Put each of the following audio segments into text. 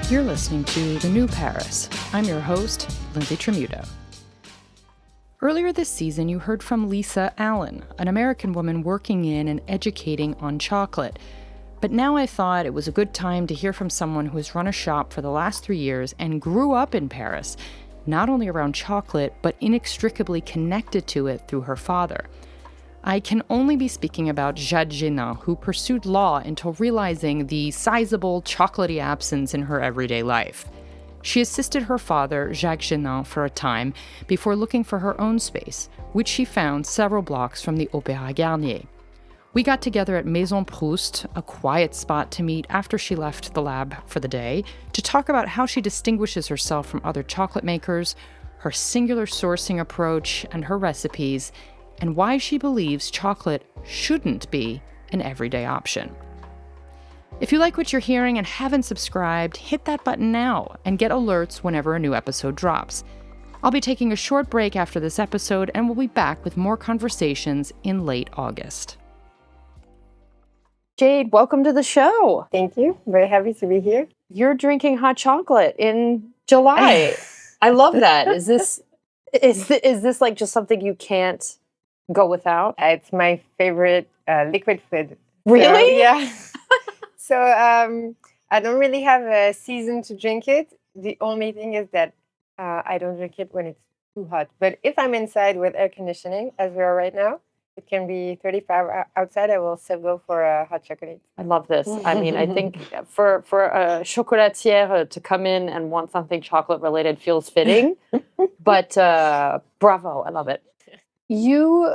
You're listening to The New Paris. I'm your host, Lindsay Tremuto. Earlier this season, you heard from Lisa Allen, an American woman working in and educating on chocolate. But now I thought it was a good time to hear from someone who has run a shop for the last 3 years and grew up in Paris, not only around chocolate, but inextricably connected to it through her father. I can only be speaking about Jade Genin, who pursued law until realizing the sizable chocolatey absence in her everyday life. She assisted her father, Jacques Genin, for a time before looking for her own space, which she found several blocks from the Opéra Garnier. We got together at Maison Proust, a quiet spot to meet after she left the lab for the day, to talk about how she distinguishes herself from other chocolate makers, her singular sourcing approach and her recipes, and why she believes chocolate shouldn't be an everyday option. If you like what you're hearing and haven't subscribed, hit that button now and get alerts whenever a new episode drops. I'll be taking a short break after this episode, and we'll be back with more conversations in late August. Jade, welcome to the show. Thank you. Very happy to be here. You're drinking hot chocolate in July. I love that. Is this like just something you can't go without? It's my favorite liquid food. Really? So, yeah. So I don't really have a season to drink it. The only thing is that I don't drink it when it's too hot. But if I'm inside with air conditioning, as we are right now, it can be 35 outside. I will still go for a hot chocolate. I love this. I mean, I think for a chocolatière to come in and want something chocolate related feels fitting. But bravo, I love it. You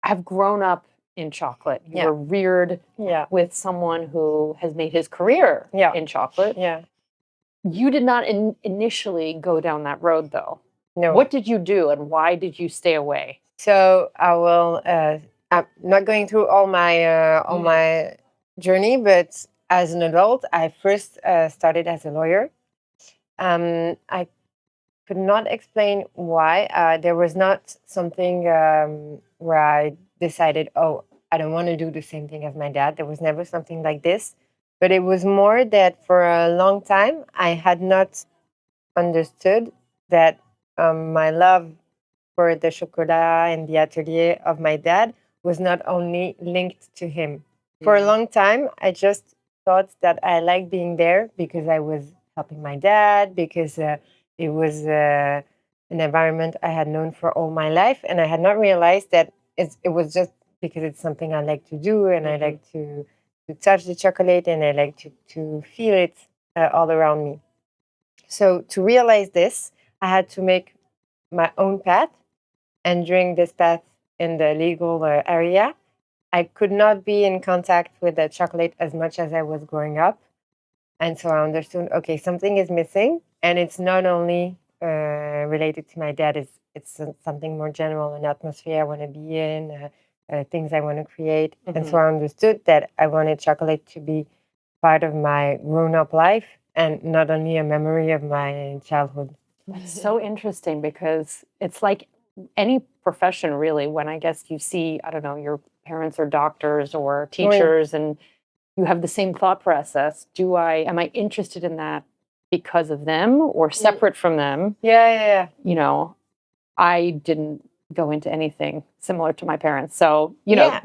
have grown up in chocolate. You were reared with someone who has made his career in chocolate. Yeah. You did not initially go down that road, though. No. What did you do, and why did you stay away? So I will. I'm not going through all my journey, but as an adult, I first started as a lawyer. I could not explain why. There was not something where I decided, oh, I don't want to do the same thing as my dad. There was never something like this. But it was more that for a long time, I had not understood that my love for the chocolat and the atelier of my dad was not only linked to him. For a long time, I just thought that I liked being there because I was helping my dad, because it was an environment I had known for all my life. And I had not realized that it was just because it's something I like to do, and I like to touch the chocolate, and I like to feel it all around me. So to realize this, I had to make my own path. And during this path in the legal area, I could not be in contact with the chocolate as much as I was growing up. And so I understood, okay, something is missing. And it's not only related to my dad, it's something more general, an atmosphere I want to be in, things I want to create. Mm-hmm. And so I understood that I wanted chocolate to be part of my grown-up life and not only a memory of my childhood. That's so interesting, because it's like any profession, really, when I guess you see, I don't know, your parents are doctors or teachers, and you have the same thought process. Am I interested in that because of them or separate from them? Yeah. You know, I didn't go into anything similar to my parents. So, you know,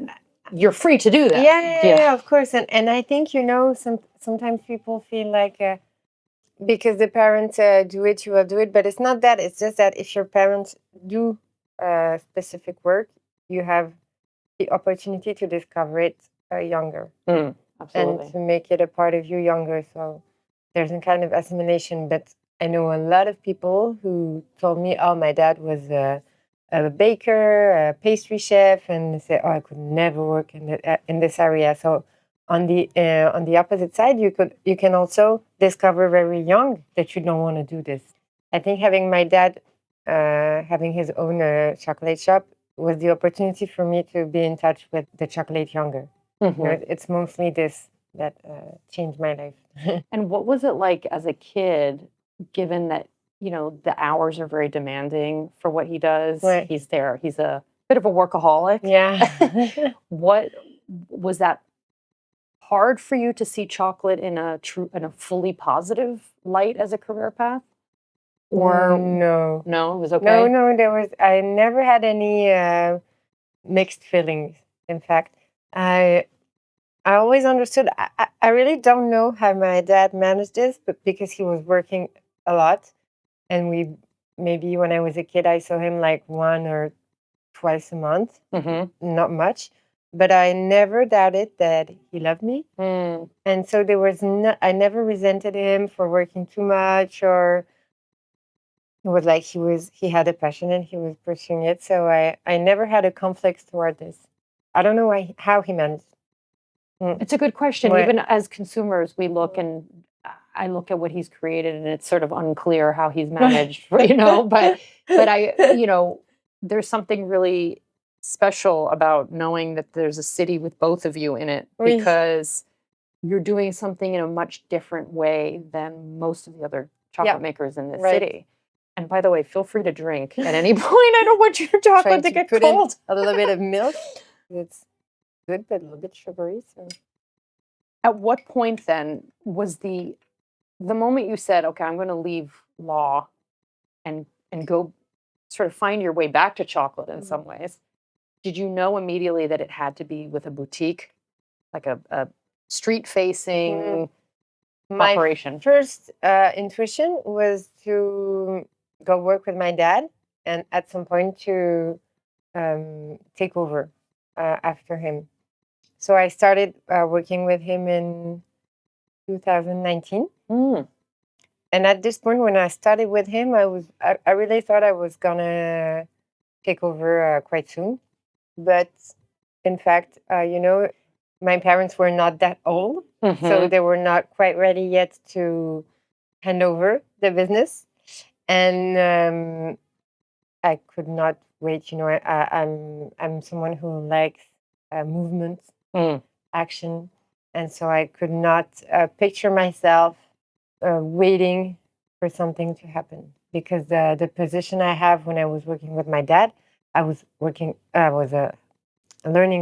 you're free to do that. Yeah, of course. And I think, sometimes people feel like because the parents do it, you will do it. But it's not that. It's just that if your parents do specific work, you have the opportunity to discover it younger. Absolutely. And to make it a part of you younger. So there's a kind of assimilation. But I know a lot of people who told me, oh, my dad was a baker, a pastry chef, and they say, oh, I could never work in this area. So on the opposite side, you can also discover very young that you don't want to do this. I think having my dad having his own chocolate shop was the opportunity for me to be in touch with the chocolate younger. Mm-hmm. It's mostly this that changed my life. And what was it like as a kid, given that, the hours are very demanding for what he does? Right. He's there. He's a bit of a workaholic. Yeah. What was that hard for you to see chocolate in a fully positive light as a career path? Or No. no, it was okay? No, I never had any mixed feelings. In fact, I always understood. I really don't know how my dad managed this, but because he was working a lot, and maybe when I was a kid, I saw him like one or twice a month, not much. But I never doubted that he loved me, and so there was I never resented him for working too much, or it was like he had a passion and he was pursuing it. So I never had a conflict toward this. I don't know how he managed. It's a good question. Ouais. Even as consumers, we look and I look at what he's created, and it's sort of unclear how he's managed, but there's something really special about knowing that there's a city with both of you in it, Oui. because you're doing something in a much different way than most of the other chocolate makers in this city. And by the way, feel free to drink at any point. I don't want your chocolate to get cold. A little bit of milk. It's good, but a little bit sugary. So. At what point then was the moment you said, okay, I'm going to leave law and go sort of find your way back to chocolate in some ways? Did you know immediately that it had to be with a boutique, like a street-facing operation? My first intuition was to go work with my dad, and at some point to take over after him. So I started working with him in 2019. And at this point, when I started with him, I really thought I was gonna take over quite soon. But in fact, my parents were not that old, so they were not quite ready yet to hand over the business. And I could not wait. I'm someone who likes movement, action, and so I could not picture myself waiting for something to happen, because the position I have when I was working with my dad, I was learning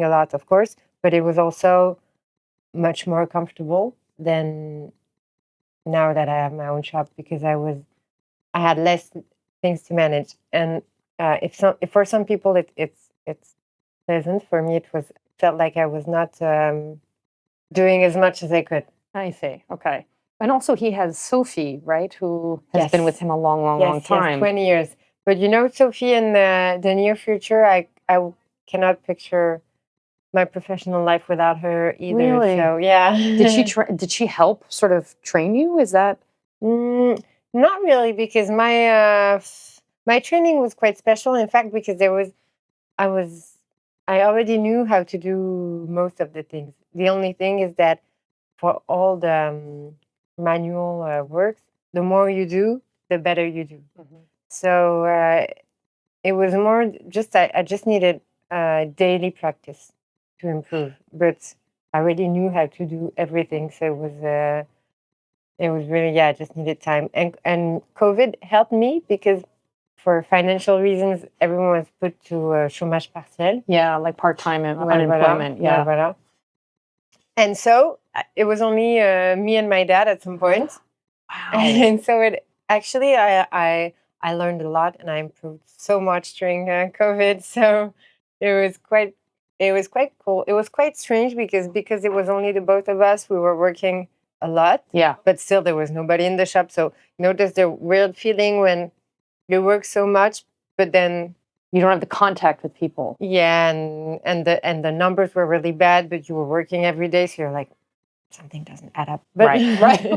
a lot, of course, but it was also much more comfortable than now that I have my own shop, because I had less things to manage. And if for some people it's pleasant, for me felt like I was not doing as much as I could. I see. Okay. And also he has Sophie, right, who has been with him a long time. Yes, 20 years. But Sophie, in the near future, I cannot picture my professional life without her either. Really? So yeah. Did she help sort of train you? Is that? Not really, because my training was quite special. In fact, because I already knew how to do most of the things. The only thing is that for all the manual works, the more you do, the better you do. So it was more just I just needed daily practice to improve, but I already knew how to do everything. So it was really, I just needed time. And COVID helped me, because for financial reasons, everyone was put to chômage partiel. Yeah, like part-time unemployment. Yeah. Voilà. And so it was only me and my dad at some point. Wow. And so I learned a lot, and I improved so much during COVID. So it was quite cool. It was quite strange, because it was only the both of us. We were working a lot. Yeah. But still, there was nobody in the shop. So there's the weird feeling when you work so much, but then you don't have the contact with people. Yeah, and the numbers were really bad, but you were working every day, so you're like, something doesn't add up. But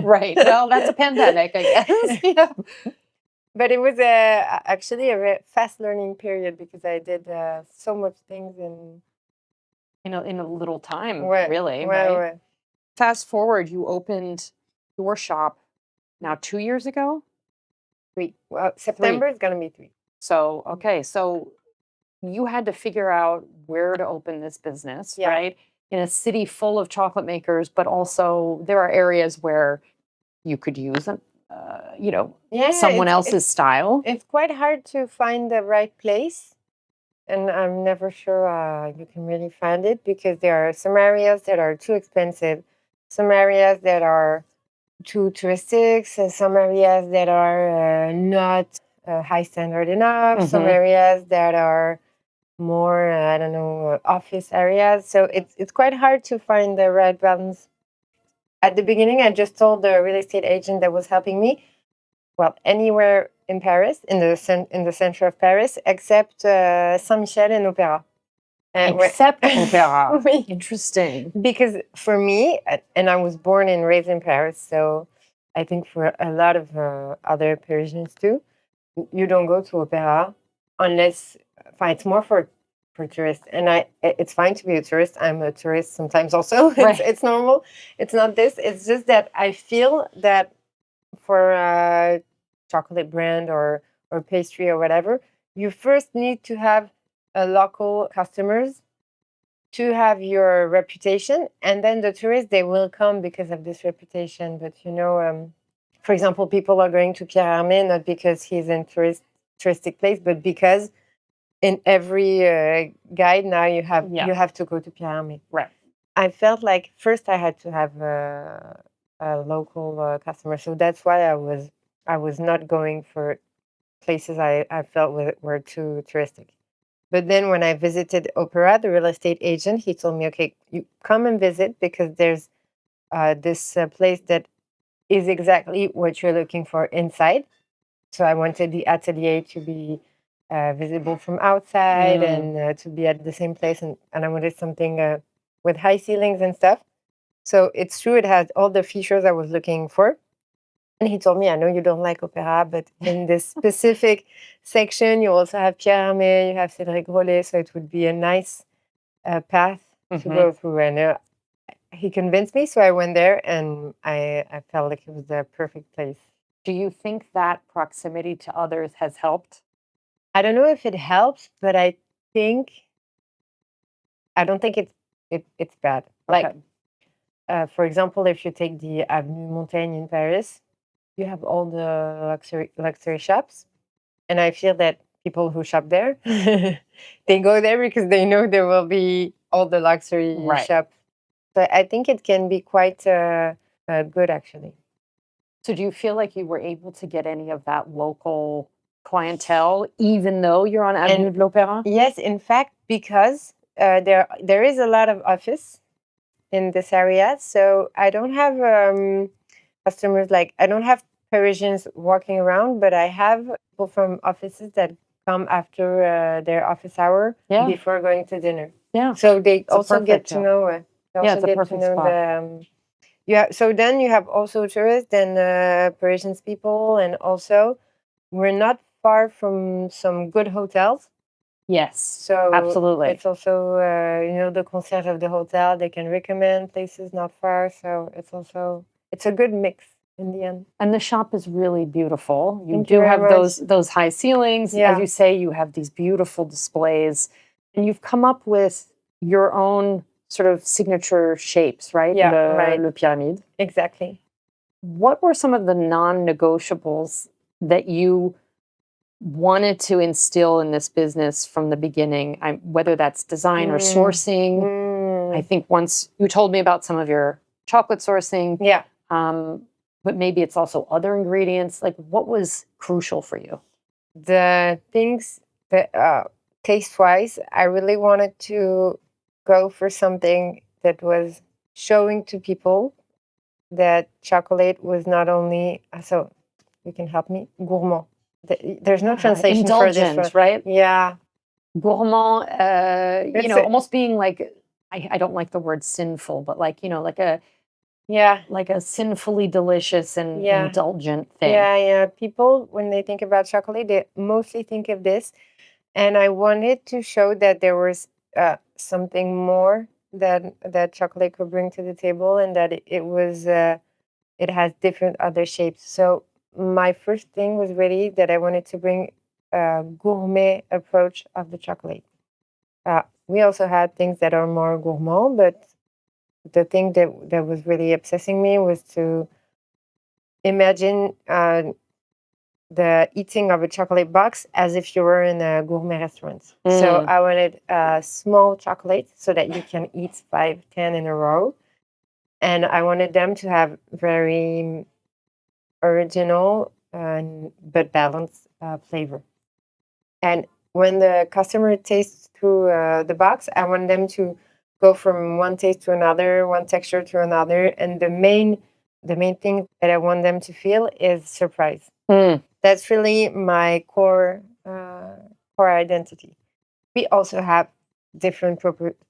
Right. Well, that's a pandemic, I guess. Yeah. But it was actually a very fast learning period, because I did so much things in a little time, ouais, really. Ouais, right? ouais. Fast forward, you opened your shop now 2 years ago? 3. Well, September is going to be 3. So, okay. So you had to figure out where to open this business, right? In a city full of chocolate makers, but also there are areas where you could use someone else's style. It's quite hard to find the right place. And I'm never sure you can really find it, because there are some areas that are too expensive. some areas that are too touristic, so some areas that are not high standard enough, some areas that are more, I don't know, office areas. So it's quite hard to find the right balance. At the beginning, I just told the real estate agent that was helping me, well, anywhere in Paris, in the center of Paris, except Saint-Michel and Opéra. Except Opéra. Oui. Interesting. Because for me, and I was born and raised in Paris, so I think for a lot of other Parisians too, you don't go to Opéra unless, it's more for tourists. And it's fine to be a tourist. I'm a tourist sometimes also. Right. It's normal. It's not this. It's just that I feel that for a chocolate brand or pastry or whatever, you first need to have local customers to have your reputation, and then the tourists, they will come because of this reputation. But for example, people are going to Pierre Hermé not because he's in touristic place, but because in every guide now you have to go to Pierre Hermé. Right. I felt like first I had to have a local customer, so that's why I was not going for places I felt were too touristic. But then when I visited Opera, the real estate agent, he told me, okay, you come and visit because there's this place that is exactly what you're looking for inside. So I wanted the atelier to be visible from outside and to be at the same place. And I wanted something with high ceilings and stuff. So it's true, it has all the features I was looking for. And he told me, I know you don't like Opéra, but in this specific section, you also have Pierre Hermé, you have Cédric Grolet, so it would be a nice path to go through. And he convinced me, so I went there, and I felt like it was the perfect place. Do you think that proximity to others has helped? I don't know if it helps, but I don't think it's bad. Okay. Like, for example, if you take the Avenue Montaigne in Paris, you have all the luxury shops, and I feel that people who shop there, they go there because they know there will be all the luxury shops. So I think it can be quite good, actually. So do you feel like you were able to get any of that local clientele, even though you're on Avenue de l'Opéra? Yes, in fact, because there is a lot of office in this area, so I don't have customers, like I don't have Parisians walking around, but I have people from offices that come after their office hour before going to dinner. Yeah. So they also get to know. It's a perfect spot. So then you have also tourists and Parisians people, and also we're not far from some good hotels. Yes, So absolutely. it's also the concierge of the hotel, they can recommend places not far. So it's a good mix in the end. And the shop is really beautiful. You Thank do you very have much. those high ceilings. Yeah. As you say, you have these beautiful displays. And you've come up with your own sort of signature shapes, right? Yeah, right. Le pyramide. Exactly. What were some of the non-negotiables that you wanted to instill in this business from the beginning, whether that's design or sourcing? I think once you told me about some of your chocolate sourcing. Yeah. But maybe it's also other ingredients. Like, what was crucial for you? The things that taste-wise, I really wanted to go for something that was showing to people that chocolate was not only, so you can help me, gourmand. There's no translation for this. Indulgent, right? Yeah. Gourmand, almost being like, I don't like the word sinful, but like a sinfully delicious and indulgent thing. Yeah. People, when they think about chocolate, they mostly think of this. And I wanted to show that there was something more that chocolate could bring to the table, and that it has different other shapes. So my first thing was really that I wanted to bring a gourmet approach of the chocolate. We also had things that are more gourmand, but the thing that was really obsessing me was to imagine the eating of a chocolate box as if you were in a gourmet restaurant. So I wanted a small chocolate so that you can eat 5, 10 in a row. And I wanted them to have very original but balanced flavor. And when the customer tastes through the box, I want them to go from one taste to another, one texture to another. And the main thing that I want them to feel is surprise. That's really my core identity. We also have different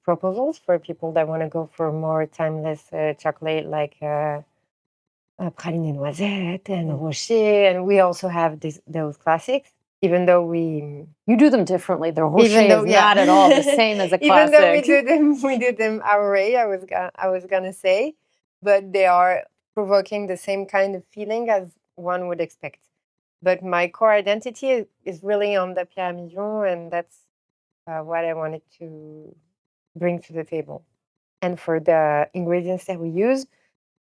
proposals for people that want to go for more timeless chocolate, like praline et noisette and rocher, and we also have those classics. Even though you do them differently, the rocher is yeah. not at all the same as a classic. Even though we do them our way, I was gonna say, but they are provoking the same kind of feeling as one would expect. But my core identity is really on the Pierre Millon, and that's what I wanted to bring to the table. And for the ingredients that we use,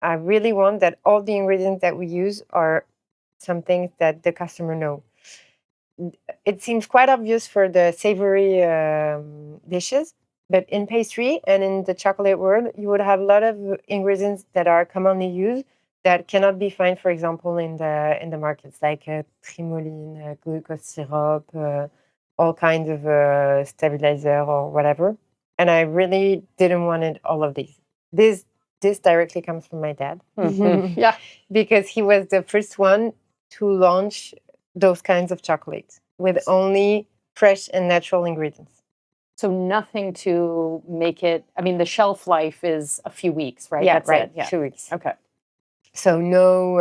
I really want that all the ingredients that we use are something that the customer know. It seems quite obvious for the savory dishes, but in pastry and in the chocolate world, you would have a lot of ingredients that are commonly used that cannot be found, for example, in the markets, like trimoline, glucose syrup, all kinds of stabilizer or whatever. And I really didn't want all of these. This directly comes from my dad. Yeah, because he was the first one to launch those kinds of chocolates with only fresh and natural ingredients. So nothing to make it. I mean, the shelf life is a few weeks, right? Yeah, That's right. it. Yeah. 2 weeks. Okay. So no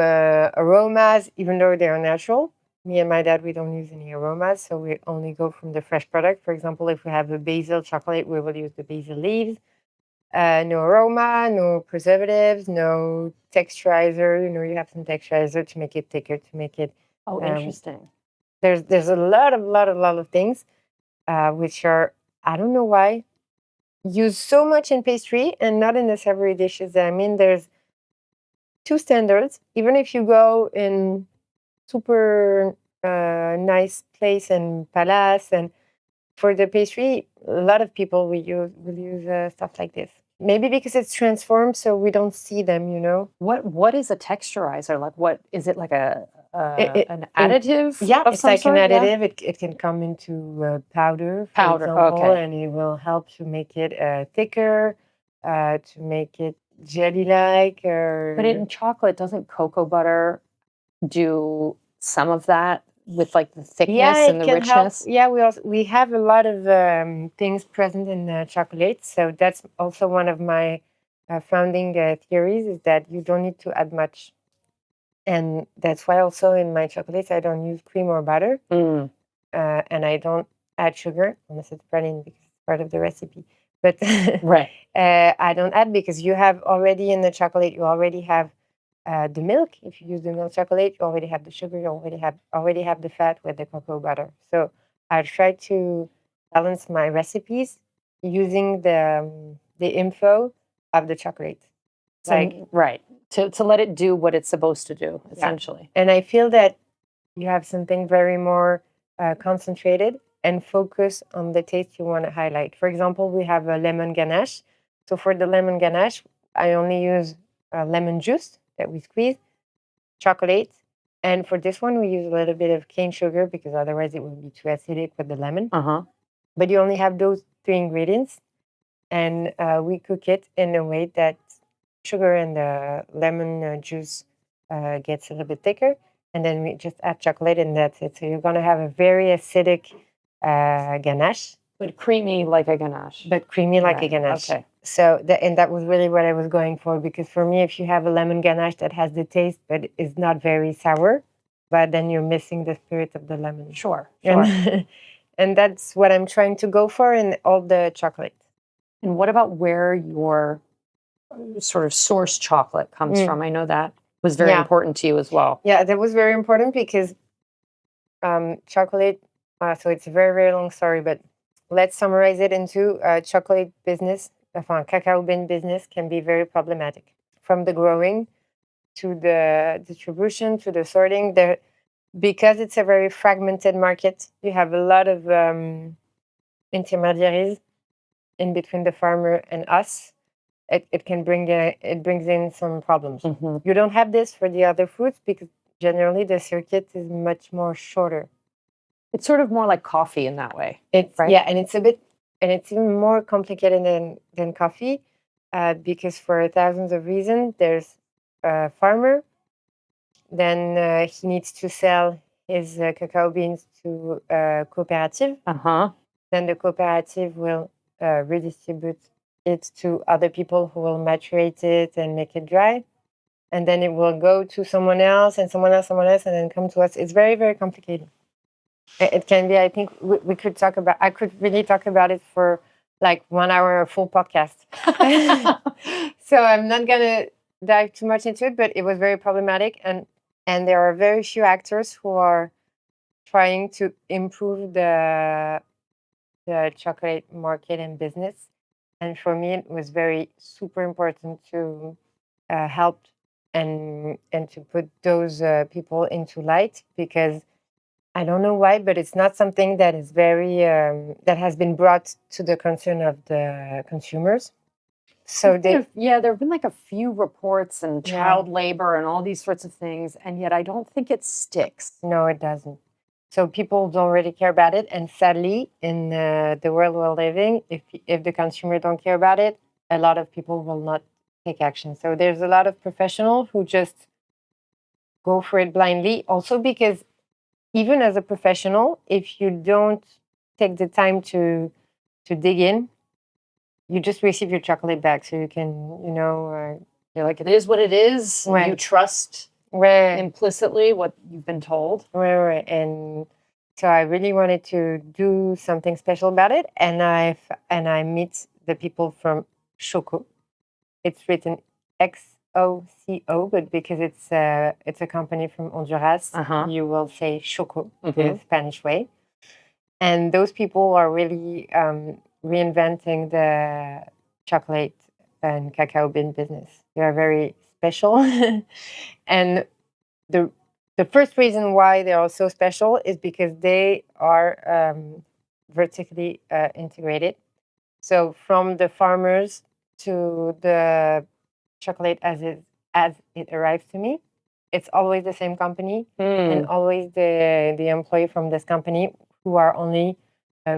aromas, even though they are natural. Me and my dad, we don't use any aromas, so we only go from the fresh product. For example, if we have a basil chocolate, we will use the basil leaves. No aroma, no preservatives, no texturizer. You have some texturizer to make it thicker, to make it. Interesting. There's a lot of things, which are, I don't know why, used so much in pastry and not in the savory dishes. I mean, there's two standards. Even if you go in super nice place and palace, and for the pastry, a lot of people will use stuff like this. Maybe because it's transformed, so we don't see them. What is a texturizer? Like, what is it? Like an It- additive? Yeah, of it's some like sort? an Yeah? additive. It can come into powder, for Powder, example, okay. and it will help to make it thicker, to make it jelly-like. But in chocolate, doesn't cocoa butter do some of that with like the thickness yeah, and it the can help. richness? Yeah, we have a lot of things present in chocolate, so that's also one of my founding theories, is that you don't need to add much. And that's why also in my chocolates, I don't use cream or butter. And I don't add sugar, unless it's praline because it's part of the recipe. But Right. I don't add, because you have already in the chocolate, you already have the milk. If you use the milk chocolate, you already have the sugar, you already have the fat with the cocoa butter. So I try to balance my recipes using the info of the chocolate. Right. To let it do what it's supposed to do, essentially. And I feel that you have something very more concentrated and focus on the taste you want to highlight. For example, we have a lemon ganache. So for the lemon ganache, I only use lemon juice that we squeeze, chocolate, and for this one, we use a little bit of cane sugar, because otherwise it would be too acidic with the lemon. But you only have those three ingredients, and we cook it in a way that sugar and the lemon juice gets a little bit thicker, and then we just add chocolate, and that's it. So you're going to have a very acidic ganache. But creamy like a ganache. But creamy like a Right, ganache. okay. So that was really what I was going for, because for me, if you have a lemon ganache that has the taste but is not very sour, but then you're missing the spirit of the lemon. Sure. And that's what I'm trying to go for in all the chocolate. And what about where your sort of source chocolate comes from? I know that was very important to you as well. Yeah, that was very important, because chocolate, so it's a very, very long story, but let's summarize it into chocolate business. Cacao bean business can be very problematic, from the growing to the distribution to the sorting. Because it's a very fragmented market, you have a lot of intermediaries in between the farmer and us. it can bring it brings in some problems. Mm-hmm. You don't have this for the other foods because generally the circuit is much more shorter. It's sort of more like coffee in that way. It's right? Yeah, and it's even more complicated than coffee, because for thousands of reasons, there's a farmer, then he needs to sell his cacao beans to a cooperative. Then the cooperative will redistribute it to other people who will maturate it and make it dry. And then it will go to someone else and someone else, and then come to us. It's very, very complicated. It can be, I think we could talk about, I could really talk about it for like 1 hour, a full podcast. So I'm not going to dive too much into it, but it was very problematic. And there are very few actors who are trying to improve the chocolate market and business. And for me, it was very super important to help and to put those people into light, because I don't know why, but it's not something that is very that has been brought to the concern of the consumers. So there have been like a few reports and child labor and all these sorts of things, and yet I don't think it sticks. No, it doesn't. So people don't really care about it, and sadly, in the world we're living, if the consumer don't care about it, a lot of people will not take action. So there's a lot of professionals who just go for it blindly. Also, because even as a professional, if you don't take the time to dig in, you just receive your chocolate back. So you can, you're like, it is what it is. Right. You trust implicitly what you've been told. Right. And so I really wanted to do something special about it. And I meet the people from Choco. It's written XOCO, but because it's a company from Honduras, you will say Choco, the Spanish way. And those people are really reinventing the chocolate and cacao bean business. They are very special. And the first reason why they are so special is because they are vertically integrated. So from the farmers to the chocolate as it arrives to me, it's always the same company and always the employee from this company, who are only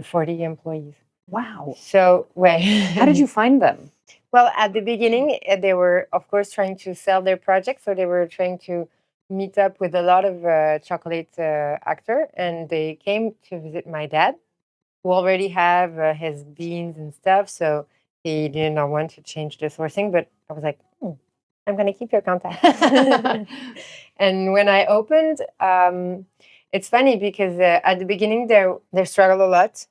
40 employees. Wow. So, how did you find them? Well, at the beginning, they were, of course, trying to sell their project. So they were trying to meet up with a lot of chocolate actor, and they came to visit my dad, who already have his beans and stuff. So he did not want to change the sourcing, but I was like, I'm going to keep your contact. And when I opened, it's funny because at the beginning, they struggled a lot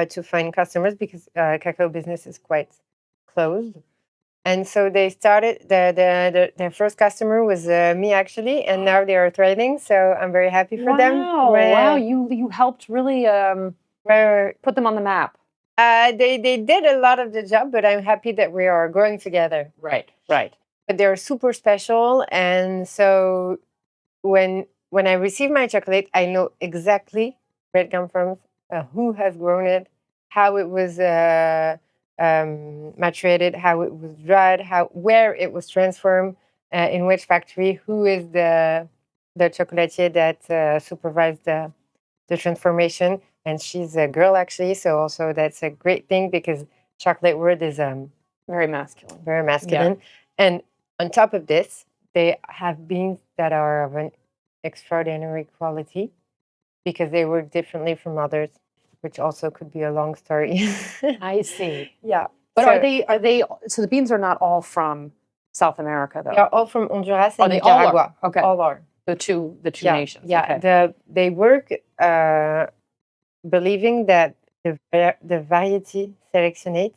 to find customers, because cacao business is quite closed. And so they started, their first customer was me, actually, and now they are thriving. So I'm very happy for them. Wow, you helped really put them on the map. They did a lot of the job, but I'm happy that we are growing together. Right. But they're super special, and so when I receive my chocolate, I know exactly where it comes from, who has grown it, how it was maturated, how it was dried, where it was transformed, in which factory, who is the chocolatier that supervised the transformation. And she's a girl, actually, so also that's a great thing, because chocolate world is very masculine. Yeah. And on top of this, they have beans that are of an extraordinary quality, because they work differently from others, which also could be a long story. I see. Yeah. But are they? So the beans are not all from South America, though. They are all from Honduras and they Nicaragua. All are? Okay. All are. The two nations. Yeah. Okay. They work believing that the variety selected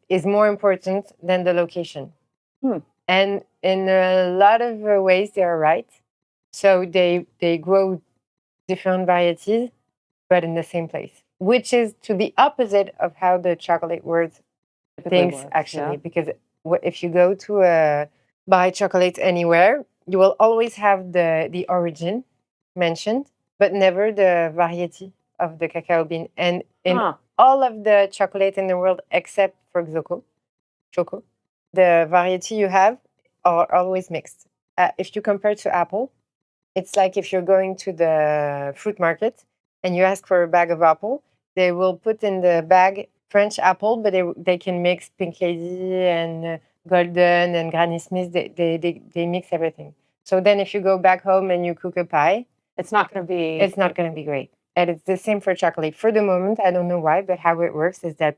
is more important than the location. And in a lot of ways, they are right. So they grow different varieties, but in the same place, which is to the opposite of how the chocolate world thinks, actually. Because if you go to buy chocolate anywhere, you will always have the origin mentioned, but never the variety of the cacao bean. And in all of the chocolate in the world, except for choco, the variety you have are always mixed. If you compare to apple, it's like if you're going to the fruit market and you ask for a bag of apple, they will put in the bag French apple, but they can mix Pink Lady and Golden and Granny Smith. They mix everything. So then if you go back home and you cook a pie, It's not going to be. it's not going to be great. And it's the same for chocolate. For the moment, I don't know why, but how it works is that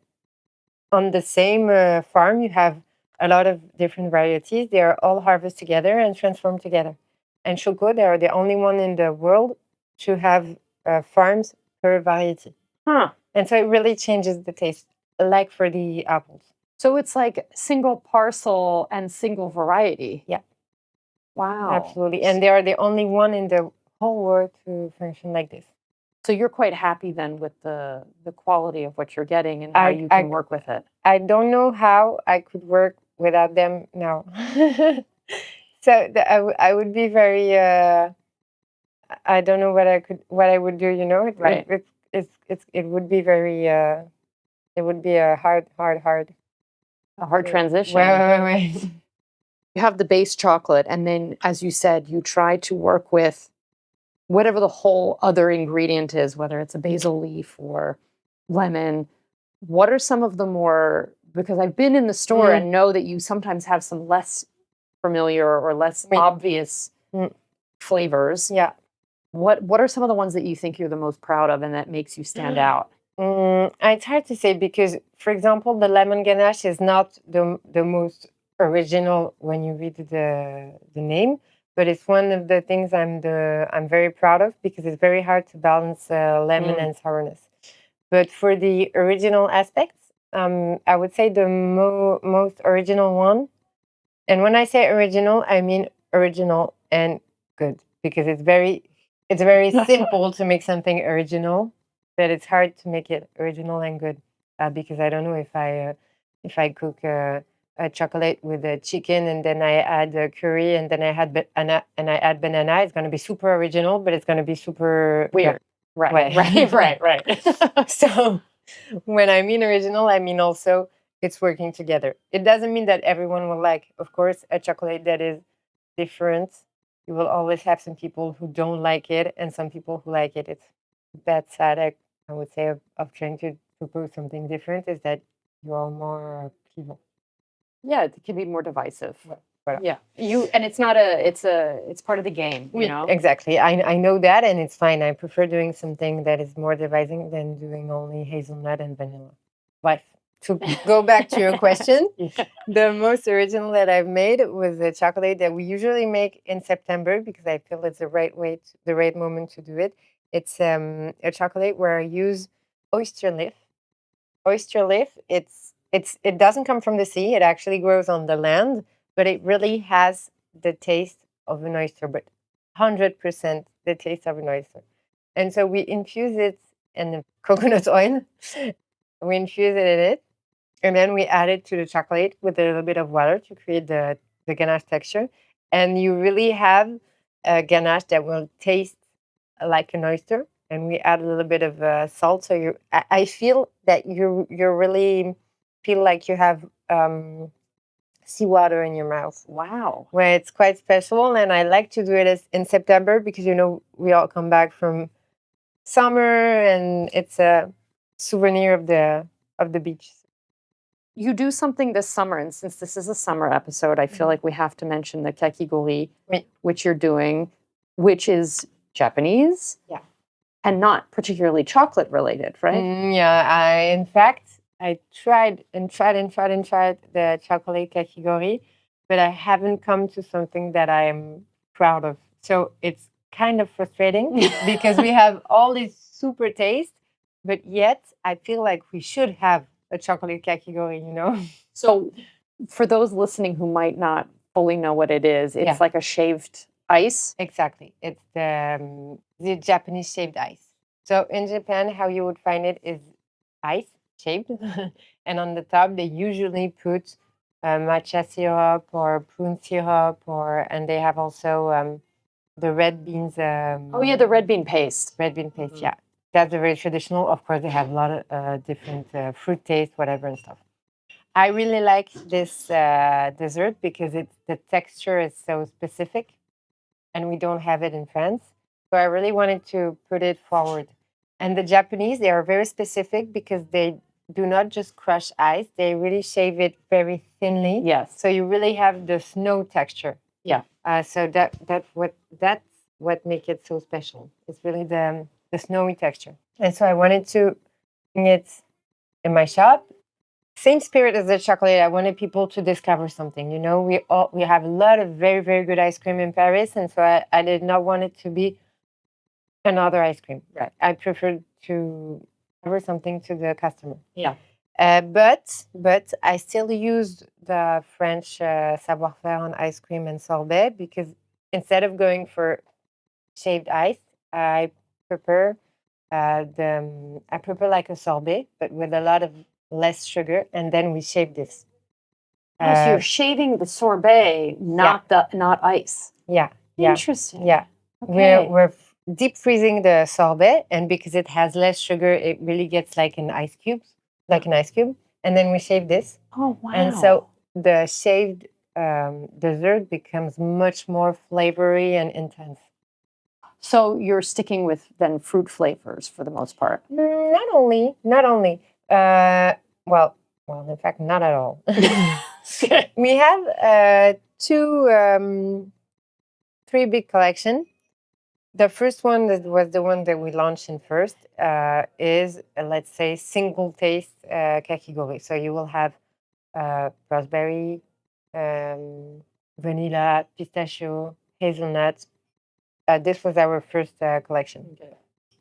on the same farm, you have a lot of different varieties. They are all harvested together and transformed together. And Choco, they are the only one in the world to have farms per variety. Huh. And so it really changes the taste, like for the apples. So it's like single parcel and single variety. Yeah. Wow. Absolutely. And they are the only one in the whole world to function like this. So you're quite happy then with the quality of what you're getting and how you can work with it. I don't know how I could work without them now. So I would be very. I don't know what I would do. You know, Right. It would be very. It would be a hard. A hard transition. Wait. You have the base chocolate, and then, as you said, you try to work with whatever the whole other ingredient is, whether it's a basil leaf or lemon. What are some of the more, because I've been in the store and know that you sometimes have some less familiar or less obvious flavors. Yeah. What are some of the ones that you think you're the most proud of and that makes you stand out? It's hard to say because, for example, the lemon ganache is not the most original when you read the name, but it's one of the things I'm very proud of because it's very hard to balance lemon and sourness. But for the original aspects, I would say the most original one. And when I say original, I mean original and good because it's very simple to make something original, but it's hard to make it original and good because I don't know if I cook a chocolate with a chicken and then I add a curry and then I add banana, it's going to be super original, but it's going to be super Weird. Right. Right. So when I mean original, I mean also it's working together. It doesn't mean that everyone will like, of course, a chocolate that is different. You will always have some people who don't like it and some people who like it. It's bad side, I would say, of trying to propose something different is that you are more people. Yeah, it can be more divisive. Voilà. Yeah, it's part of the game, you know? Exactly. I know that, and it's fine. I prefer doing something that is more dividing than doing only hazelnut and vanilla. But to go back to your question, the most original that I've made was a chocolate that we usually make in September because I feel it's the right moment to do it. It's a chocolate where I use oyster leaf. Oyster leaf, it doesn't come from the sea. It actually grows on the land, but it really has the taste of an oyster, but 100% the taste of an oyster. And so we infuse it in the coconut oil. We infuse it in it, and then we add it to the chocolate with a little bit of water to create the ganache texture. And you really have a ganache that will taste like an oyster. And we add a little bit of salt. So I feel that you really feel like you have seawater in your mouth. Wow. Where it's quite special. And I like to do it in September because, we all come back from summer and it's a souvenir of the beach. You do something this summer, and since this is a summer episode, I feel like we have to mention the kakigori, which you're doing, which is Japanese. Yeah. And not particularly chocolate related, right? In fact, I tried the chocolate kakigori, but I haven't come to something that I am proud of. So it's kind of frustrating because we have all this super taste, but yet I feel like we should have a chocolate kakigori, So for those listening who might not fully know what it is, it's like a shaved ice. Exactly. It's the Japanese shaved ice. So in Japan, how you would find it is ice shaved, and on the top they usually put matcha syrup or prune syrup, and they have also the red beans. The red bean paste. Red bean paste, yeah. That's very traditional. Of course, they have a lot of different fruit taste, whatever and stuff. I really like this dessert because the texture is so specific, and we don't have it in France. So I really wanted to put it forward. And the Japanese, they are very specific because they do not just crush ice; they really shave it very thinly. Yes. So you really have the snow texture. Yeah. So that's what makes it so special. It's really the snowy texture. And so I wanted to bring it in my shop. Same spirit as the chocolate. I wanted people to discover something. You know, we have a lot of very, very good ice cream in Paris, and so I did not want it to be another ice cream. Right. I preferred to offer something to the customer. Yeah. But I still used the French savoir-faire on ice cream and sorbet because instead of going for shaved ice, I prefer I prefer like a sorbet, but with a lot of less sugar, and then we shave this. Oh, so you're shaving the sorbet, not ice. Yeah. Interesting. Yeah. Okay. We're deep freezing the sorbet, and because it has less sugar, it really gets like an ice cube, and then we shave this. Oh wow. And so the shaved dessert becomes much more flavory and intense. So you're sticking with then fruit flavors for the most part. Not only. Well, in fact, not at all. We have three big collection. The first one that was the one that we launched in first is let's say single taste kakigori. So you will have raspberry, vanilla, pistachio, hazelnut. This was our first collection,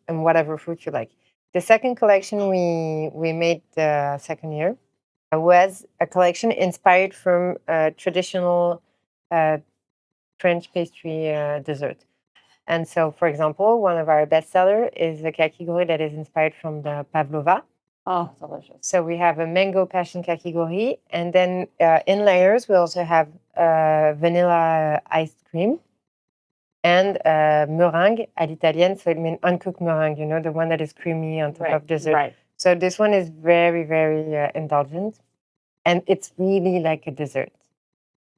and whatever fruit you like. The second collection we made the second year was a collection inspired from traditional French pastry dessert. And so, for example, one of our bestseller is a kakigori that is inspired from the pavlova. Oh, delicious. So we have a mango passion kakigori, and then in layers we also have vanilla ice cream and meringue à l'italienne. So it means uncooked meringue, you know, the one that is creamy on top of dessert. Right. So this one is very, very indulgent, and it's really like a dessert.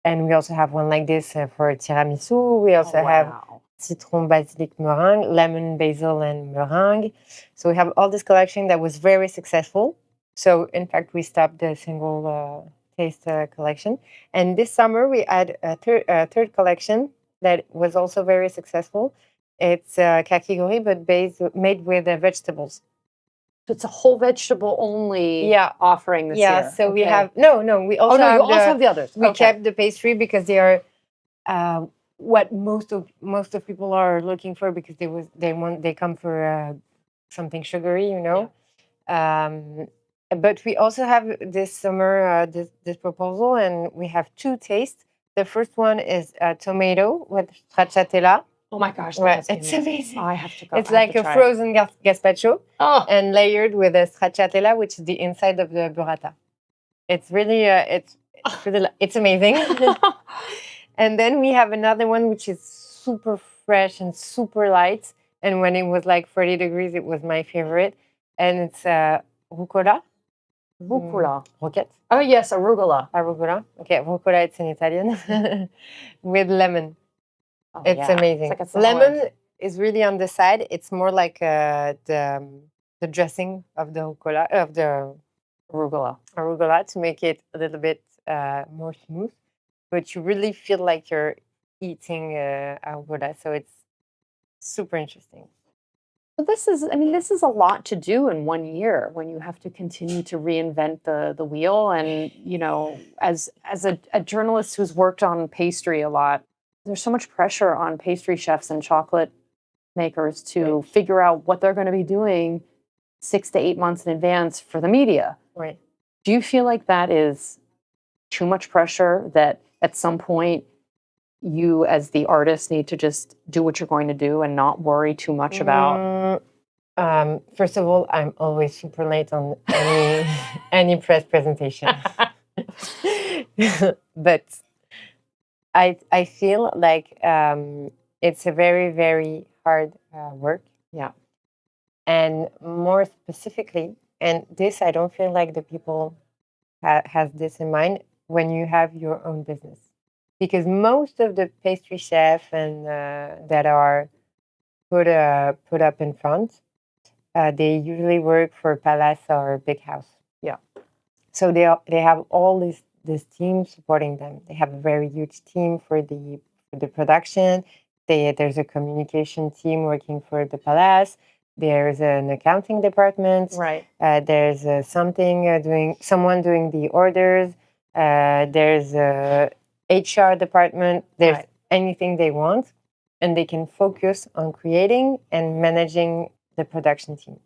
And we also have one like this for tiramisu. We also have citron basilic meringue, lemon basil and meringue. So we have all this collection that was very successful. So in fact, we stopped the single taste collection. And this summer we had a third collection that was also very successful. It's kakigori, but made with vegetables. So it's a whole vegetable only offering this year. So we have we also you also have the others. We kept the pastry because they are what most of people are looking for because they come for something sugary, you know. Yeah. But we also have this summer this proposal, and we have two tastes. The first one is tomato with stracciatella. Oh my gosh, right. It's amazing. I have to go. It's like a frozen gazpacho and layered with a stracciatella, which is the inside of the burrata. It's really, it's amazing. And then we have another one, which is super fresh and super light. And when it was like 40 degrees, it was my favorite. And it's rucola. Rucola. Roquette. Oh yes, arugula. Arugula. Okay, rucola, it's in Italian. With lemon. Oh, it's amazing. It's like lemon is really on the side. It's more like the dressing of the rucola, of the arugula to make it a little bit more smooth. But you really feel like you're eating arugula. So it's super interesting. So this is a lot to do in 1 year when you have to continue to reinvent the wheel. And, you know, as a journalist who's worked on pastry a lot, there's so much pressure on pastry chefs and chocolate makers to figure out what they're going to be doing 6 to 8 months in advance for the media. Right. Do you feel like that is too much pressure, that at some point you as the artist need to just do what you're going to do and not worry too much about? First of all, I'm always super late on any press presentation. But I feel like it's a very, very hard work. Yeah. And more specifically, and this I don't feel like the people has this in mind when you have your own business, because most of the pastry chef and that are put up in front, they usually work for palace or big house. Yeah. So they have all this team supporting them. They have a very huge team for the production. There's a communication team working for the palace. There's an accounting department. Right. There's someone doing the orders. There's a HR department. There's Right. anything they want, and they can focus on creating and managing the production team.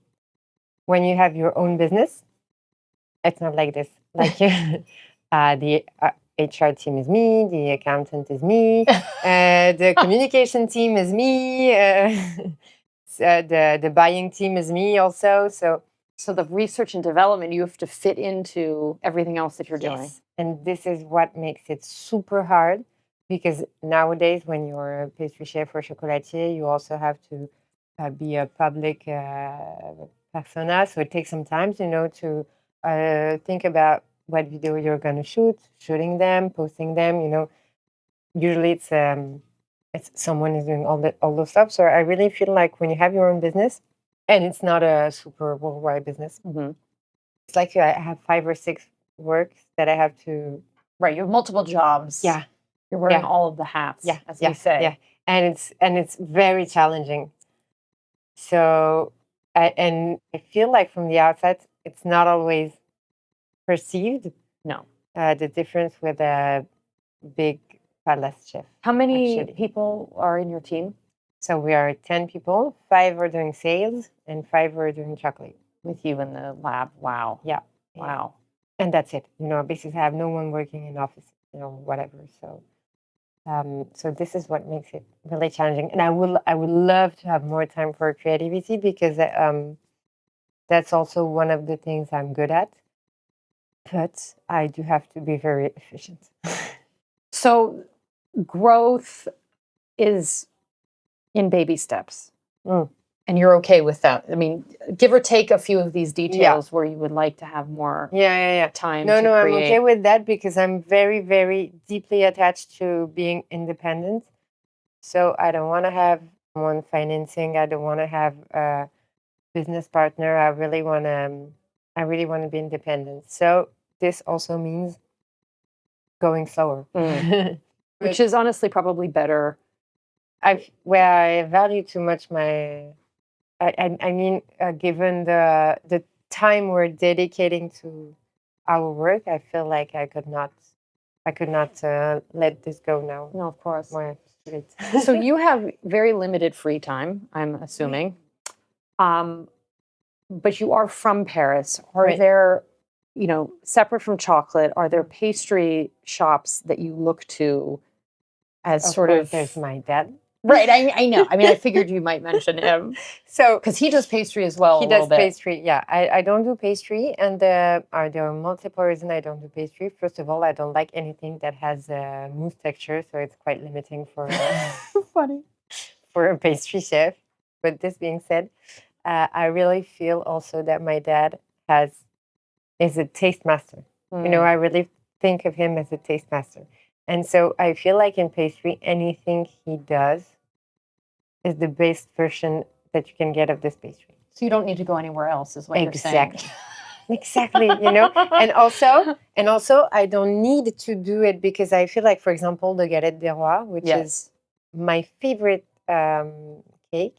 When you have your own business, it's not like this. Like the HR team is me, the accountant is me, the communication team is me, the buying team is me also. So the research and development, you have to fit into everything else that you're doing. Yes. And this is what makes it super hard, because nowadays when you're a pastry chef or chocolatier, you also have to be a public persona. So it takes some time, to think about what video you're going to shooting them, posting them. Usually it's someone is doing all those stuff. So I really feel like when you have your own business, and it's not a super worldwide business, it's like I have 5 or 6 works that I have to. Right. You have multiple jobs. Yeah. You're wearing Yeah. all of the hats, Yeah, as we say. Yeah, and it's very challenging. So, and I feel like from the outside, it's not always perceived. No. The difference with a big palace chef. How many Actually. people are in your team? So we are 10 people. 5 are doing sales, and 5 are doing chocolate. With you in the lab. Wow. Yeah. Wow. And that's it. Basically, I have no one working in office. Whatever. So. So this is what makes it really challenging, and I would love to have more time for creativity, because that's also one of the things I'm good at. But I do have to be very efficient. So growth is in baby steps. And you're okay with that? I mean, give or take a few of these details where you would like to have more time to create. No, I'm okay with that, because I'm very, very deeply attached to being independent. So I don't want to have someone financing. I don't want to have a business partner. I really want to be independent. So this also means going slower. Which is honestly probably better. Where I value too much given the time we're dedicating to our work, I feel like I could not let this go now. No, of course. More straight. So you have very limited free time, I'm assuming. But you are from Paris. Are there, separate from chocolate, are there pastry shops that you look to as sort of? There's my dad. Right, I know. I mean, I figured you might mention him. So, because he does pastry as well. He does pastry. Yeah, I don't do pastry, and there are multiple reasons I don't do pastry. First of all, I don't like anything that has mousse texture, so it's quite limiting for funny for a pastry chef. But this being said, I really feel also that my dad is a taste master. I really think of him as a taste master. And so I feel like in pastry, anything he does is the best version that you can get of this pastry. So you don't need to go anywhere else, is what you're saying. Exactly. And also, I don't need to do it, because I feel like, for example, the galette des rois, which is my favorite cake.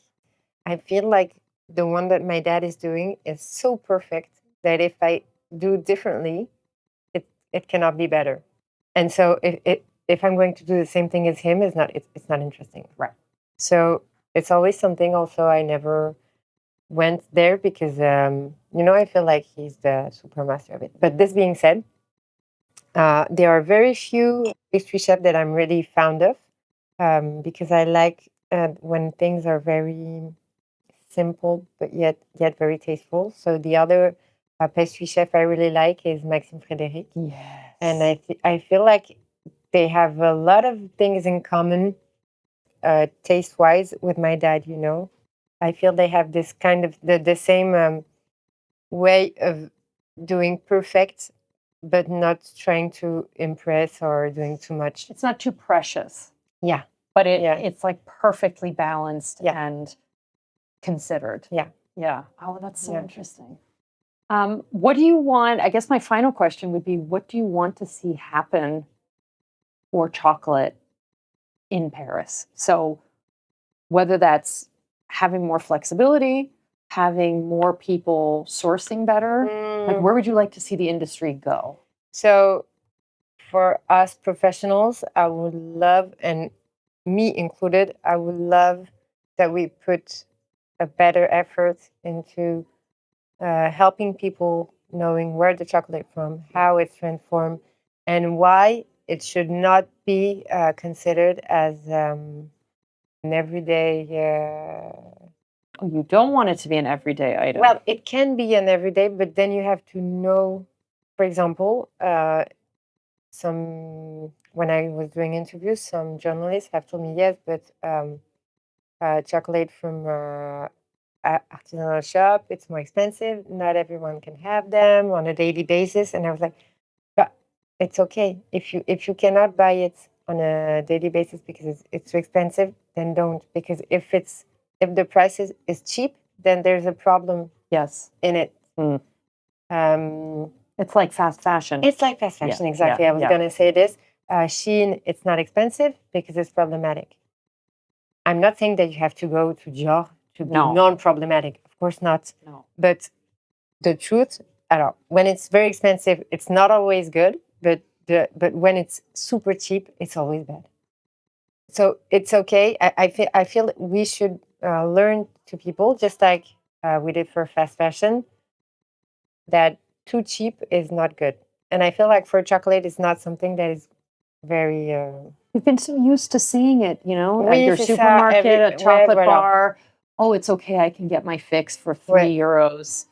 I feel like the one that my dad is doing is so perfect that if I do differently, it cannot be better. And so if I'm going to do the same thing as him, it's not interesting. Right. So it's always something also I never went there, because, I feel like he's the super master of it. But this being said, there are very few pastry chefs that I'm really fond of, because I like when things are very simple, but yet very tasteful. So the other pastry chef I really like is Maxime Frédéric. Yes. And I feel like they have a lot of things in common, taste-wise, with my dad. I feel they have this kind of the same way of doing perfect but not trying to impress or doing too much. It's not too precious. Yeah. But Yeah. it's like perfectly balanced Yeah. and considered. Yeah. Yeah. Oh, that's so Yeah. interesting. What do you want? I guess my final question would be, what do you want to see happen for chocolate in Paris? So whether that's having more flexibility, having more people sourcing better, like where would you like to see the industry go? So for us professionals, I would love, and me included, I would love that we put a better effort into helping people knowing where the chocolate from, how it's transformed, and why it should not be considered as an everyday. Oh, you don't want it to be an everyday item. Well, it can be an everyday, but then you have to know. For example, when I was doing interviews, some journalists have told me yes, but chocolate from artisanal shop, it's more expensive. Not everyone can have them on a daily basis. And I was like, but it's okay. If you cannot buy it on a daily basis because it's too expensive, then don't. Because if the price is cheap, then there's a problem yes. in it. It's like fast fashion. It's like fast fashion, exactly. I was going to say this. Shein, it's not expensive because it's problematic. I'm not saying that you have to go to Dior to be non-problematic. Of course not. No. But the truth, when it's very expensive, it's not always good. But when it's super cheap, it's always bad. So it's okay. I feel we should learn to people, just like we did for fast fashion, that too cheap is not good. And I feel like for chocolate, it's not something that is very... You've been so used to seeing it, at Oui, your c'est ça, supermarket, a chocolate voilà. bar. Oh, it's okay, I can get my fix for €3.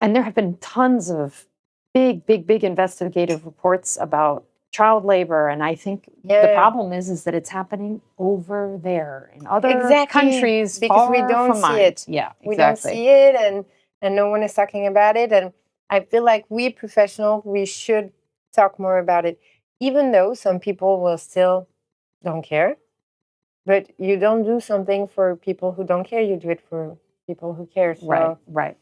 And there have been tons of big investigative reports about child labor. And I think the problem is that it's happening over there in other countries because far we don't from see mine. it. Yeah, exactly. We don't see it, and no one is talking about it. And I feel like we professionals, we should talk more about it, even though some people will still don't care. But you don't do something for people who don't care. You do it for people who care. So right.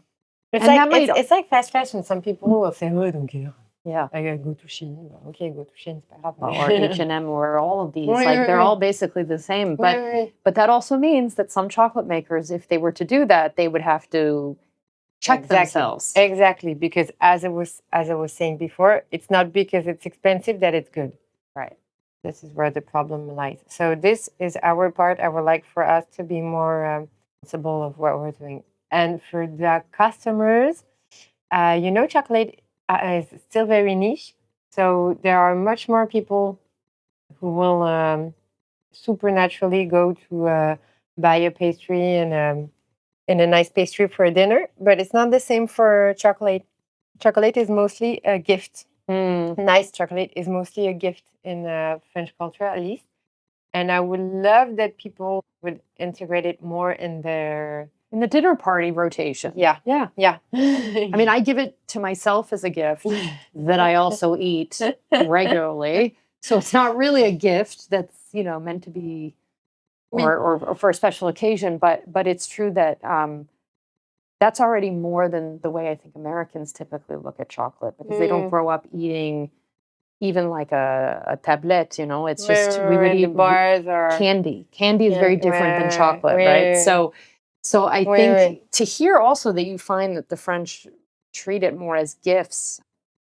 It's like fast fashion. Some people will say, "Oh, I don't care." Yeah. I go to Shein. Okay, go to Shein. It's pas grave. Or H&M or all of these. They're all basically the same. But that also means that some chocolate makers, if they were to do that, they would have to check themselves. Exactly. Because as I was saying before, it's not because it's expensive that it's good. Right. This is where the problem lies. So this is our part. I would like for us to be more responsible of what we're doing. And for the customers, chocolate is still very niche. So there are much more people who will supernaturally go to buy a pastry and a nice pastry for dinner. But it's not the same for chocolate. Chocolate is mostly a gift. Nice chocolate is mostly a gift in French culture, at least. And I would love that people would integrate it more in the dinner party rotation. Yeah. I mean, I give it to myself as a gift that I also eat regularly. So it's not really a gift that's, meant to be or for a special occasion. But it's true that that's already more than the way I think Americans typically look at chocolate, because they don't grow up eating even like a tablette, it's just we would eat bars or candy. Candy is very different than chocolate, right? So I think to hear also that you find that the French treat it more as gifts,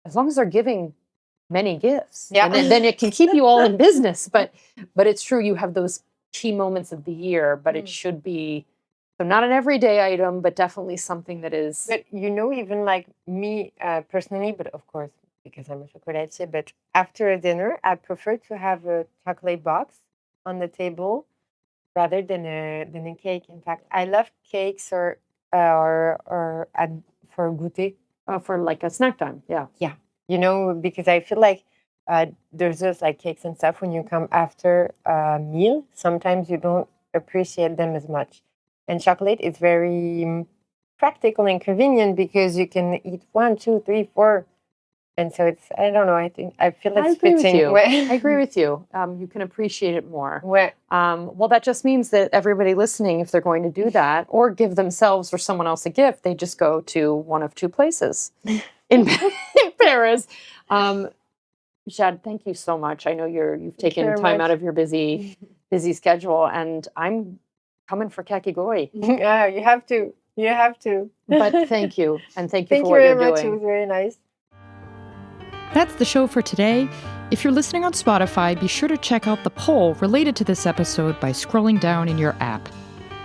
as long as they're giving many gifts, and then it can keep you all in business. But it's true, you have those key moments of the year, but it should be not an everyday item, but definitely something that is. But even like me personally, but of course, because I'm a chocolatier, but after a dinner, I prefer to have a chocolate box on the table rather than a cake. In fact, I love cakes or for goûter. For like a snack time, yeah. Because I feel like there's just like cakes and stuff when you come after a meal. Sometimes you don't appreciate them as much. And chocolate is very practical and convenient because you can eat 1, 2, 3, 4 And so it's, I don't know, I feel I it's agree with fitting. you. Ouais. I agree with you. You can appreciate it more. Ouais. Well, that just means that everybody listening, if they're going to do that or give themselves or someone else a gift, they just go to one of two places in Paris. Jade, thank you so much. I know you've taken very time much. out of your busy schedule, and I'm coming for kakigori. Yeah, you have to. You have to. But thank you, and thank you Thank for you what very you're much. It doing. was very nice. That's the show for today. If you're listening on Spotify, be sure to check out the poll related to this episode by scrolling down in your app.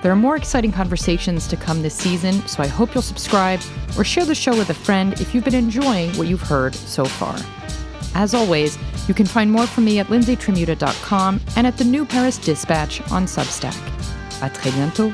There are more exciting conversations to come this season, so I hope you'll subscribe or share the show with a friend if you've been enjoying what you've heard so far. As always, you can find more from me at lindsaytremuta.com and at the New Paris Dispatch on Substack. À très bientôt.